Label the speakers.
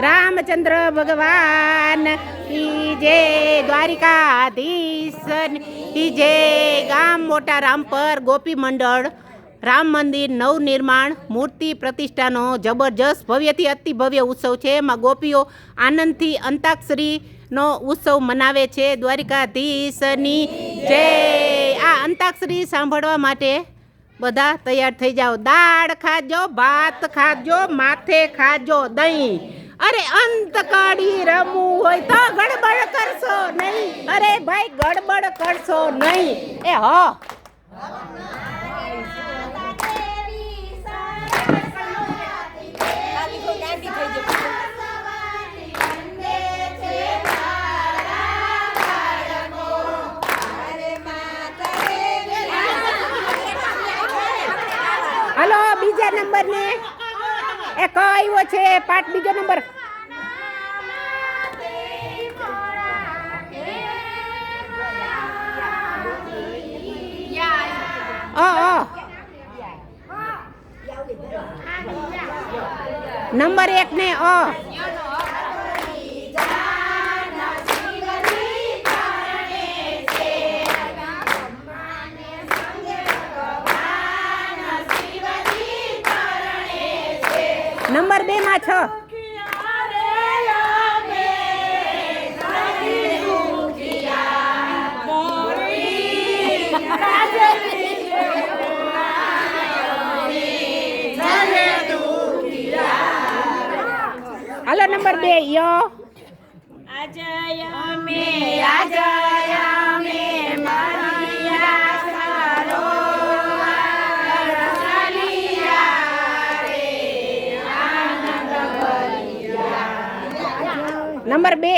Speaker 1: રામચંદ્ર ભગવાન કી જય, દ્વારિકાધીશ કી જય. ગામ મોટા રામપર ગોપી મંડળ રામ મંદિર નવનિર્માણ મૂર્તિ પ્રતિષ્ઠાનો જબરજસ્ત ભવ્યથી અતિ ભવ્ય ઉત્સવ છે. એમાં ગોપીઓ આનંદથી અંતાક્ષરીનો ઉત્સવ મનાવે છે. દ્વારિકાધીશની જય. આ અંતાક્ષરી સાંભળવા માટે બધા તૈયાર થઈ જાઓ. દાળ ખાજો, ભાત ખાજો, માથે ખાજો દહીં. અરે અંત કાઢી રમવું હોય તો ગડબડ કરશો નહીં. અરે ભાઈ ગડબડ કરશો નહીં. એ હો હલો બીજા નંબર ને એક આવ્યો છે પાઠ બીજો નંબર. નંબર 1 ને નંબર 2 માં 6. હાલો નંબર 2 યો. નંબર 2